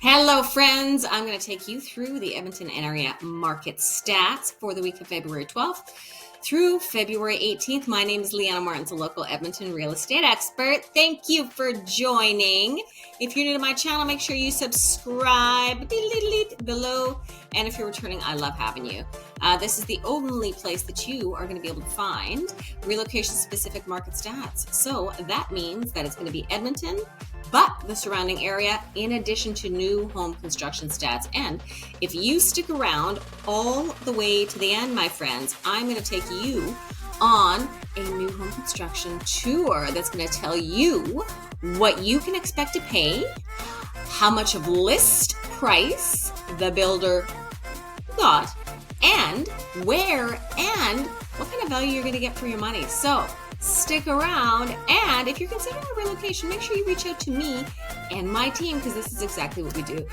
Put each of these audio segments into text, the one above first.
Hello, friends. I'm going to take you through the Edmonton area market stats for the week of February 12th through February 18th. My name is Leanna Martens, a local Edmonton real estate expert. Thank you for joining. If you're new to my channel, make sure you subscribe below. And if you're returning, I love having you. This is the only place that you are going to be able to find relocation-specific market stats. So that means that it's going to be Edmonton, but the surrounding area, in addition to new home construction stats. And if you stick around all the way to the end, my friends, I'm going to take you on a new home construction tour that's going to tell you what you can expect to pay, how much of list price the builder got, and where and what kind of value you're going to get for your money. So stick around, and if you're considering a relocation, make sure you reach out to me and my team, because this is exactly what we do.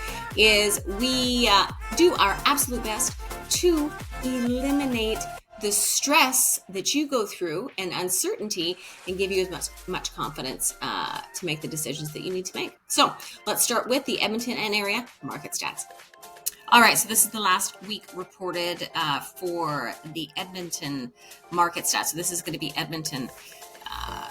We do our absolute best to eliminate the stress that you go through and uncertainty, and give you as much confidence to make the decisions that you need to make. So let's start with the Edmonton and area market stats. All right, so this is the last week reported for the Edmonton market stats. So this is going to be Edmonton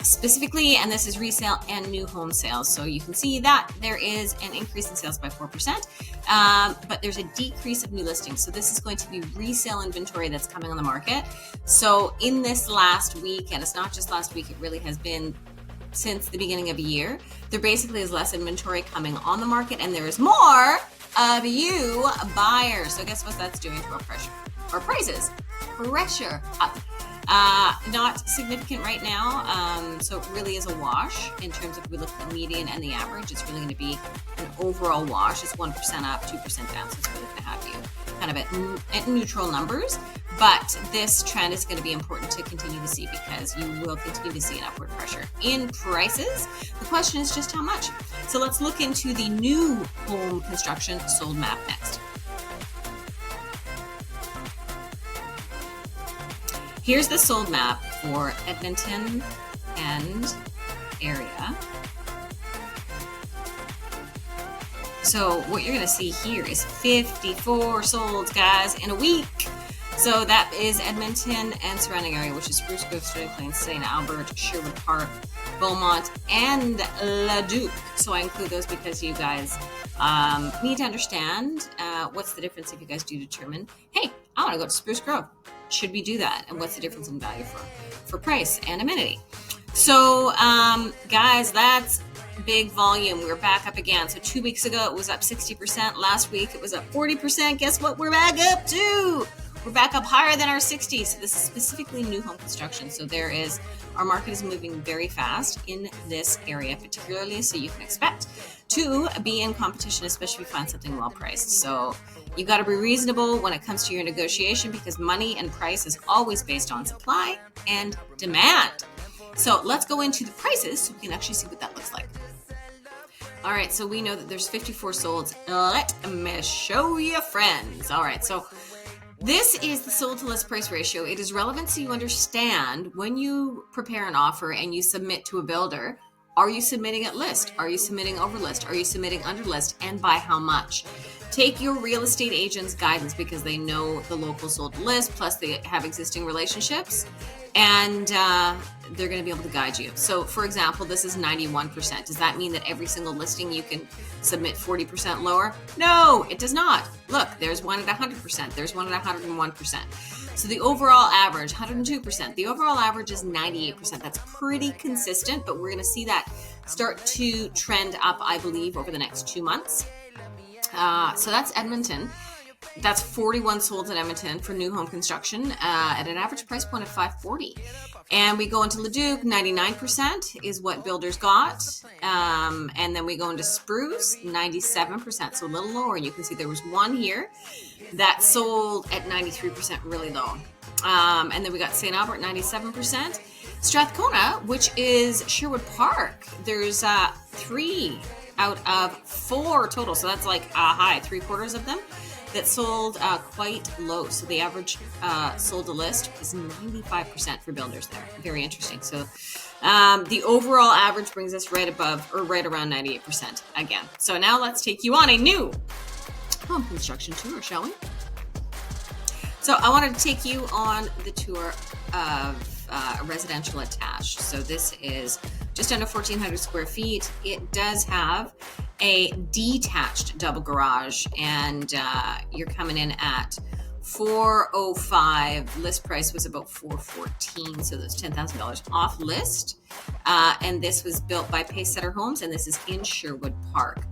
specifically, and this is resale and new home sales. So you can see that there is an increase in sales by 4%, but there's a decrease of new listings. So this is going to be resale inventory that's coming on the market. So in this last week, and it's not just last week, it really has been since the beginning of the year, there basically is less inventory coming on the market, and there is more of you buyers. So guess what that's doing to our pressure? Our prices. Pressure up. Not significant right now. So it really is a wash in terms of, if we look at the median and the average, it's really going to be an overall wash. It's 1% up, 2% down. So it's really going to have you kind of at neutral numbers. But this trend is going to be important to continue to see, because you will continue to see an upward pressure in prices. The question is just how much. So let's look into the new home construction sold map next. Here's the sold map for Edmonton and area. So what you're going to see here is 54 solds, guys, in a week. So that is Edmonton and surrounding area, which is Spruce Grove, Sterling Plains, St. Albert, Sherwood Park, Beaumont, and Leduc. So I include those because you guys need to understand what's the difference if you guys do determine, hey, I want to go to Spruce Grove. Should we do that? And what's the difference in value for price and amenity? So guys, that's big volume. We're back up again. So 2 weeks ago, it was up 60%. Last week, it was up 40%. Guess what we're back up to? We're back up higher than our 60s. So this is specifically new home construction. So our market is moving very fast in this area, particularly. So you can expect to be in competition, especially if you find something well priced. So you got to be reasonable when it comes to your negotiation, because money and price is always based on supply and demand. So let's go into the prices so we can actually see what that looks like. All right, so we know that there's 54 solds. Let me show you, friends. All right, so this is the sold to list price ratio. It is relevant so you understand when you prepare an offer and you submit to a builder. Are you submitting at list? Are you submitting over list? Are you submitting under list? And by how much? Take your real estate agent's guidance, because they know the local sold list, plus they have existing relationships, and they're going to be able to guide you. So for example, this is 91%. Does that mean that every single listing you can submit 40% lower? No, it does not. Look, there's one at 100%. There's one at 101%. So the overall average, 102%. The overall average is 98%. That's pretty consistent, but we're going to see that start to trend up, I believe, over the next 2 months. So that's Edmonton. That's 41 sold in Edmonton for new home construction at an average price point of $540. And we go into Leduc, 99% is what builders got. And then we go into Spruce, 97%, so a little lower. You can see there was one here that sold at 93%, really low. And then we got St. Albert, 97%. Strathcona, which is Sherwood Park, there's 3 out of 4 total. So that's like high, 3/4 of them that sold quite low. So the average sold to list is 95% for builders there. Very interesting. So The overall average brings us right above or right around 98% again. So now let's take you on a new home construction tour, shall we? So I wanted to take you on the tour of a residential attached. So this is just under 1,400 square feet. It does have a detached double garage, and you're coming in at $405. List price was about $414, so that's $10,000 off list. And this was built by Pacesetter Homes, and this is in Sherwood Park.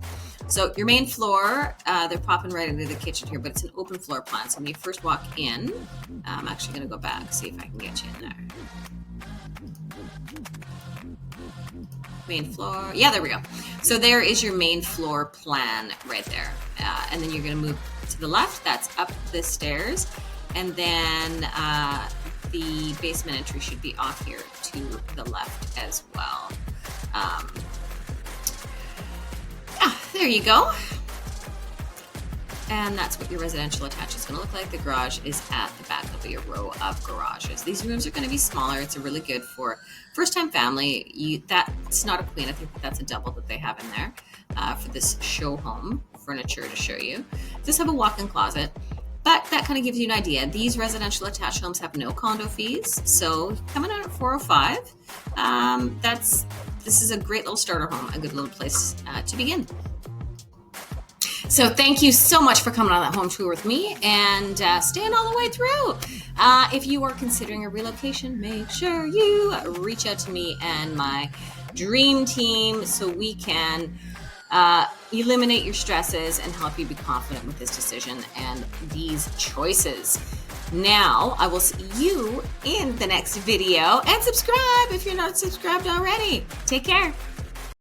So your main floor, they're popping right into the kitchen here, but it's an open floor plan. So when you first walk in, I'm actually going to go back, see if I can get you in there. Main floor. Yeah, there we go. So there is your main floor plan right there. And then you're going to move to the left. That's up the stairs. And then the basement entry should be off here to the left as well. Yeah, there you go. And that's what your residential attached is going to look like. The garage is at the back. There'll be a row of garages. These rooms are going to be smaller. It's a really good for first-time family. That's not a queen. I think that's a double that they have in there for this show home furniture to show you. It does have a walk-in closet, but that kind of gives you an idea. These residential attached homes have no condo fees, so coming out at $405. This is a great little starter home, a good little place to begin. So thank you so much for coming on that home tour with me and staying all the way through. If you are considering a relocation, make sure you reach out to me and my dream team so we can eliminate your stresses and help you be confident with this decision and these choices. Now, I will see you in the next video, and subscribe if you're not subscribed already. Take care.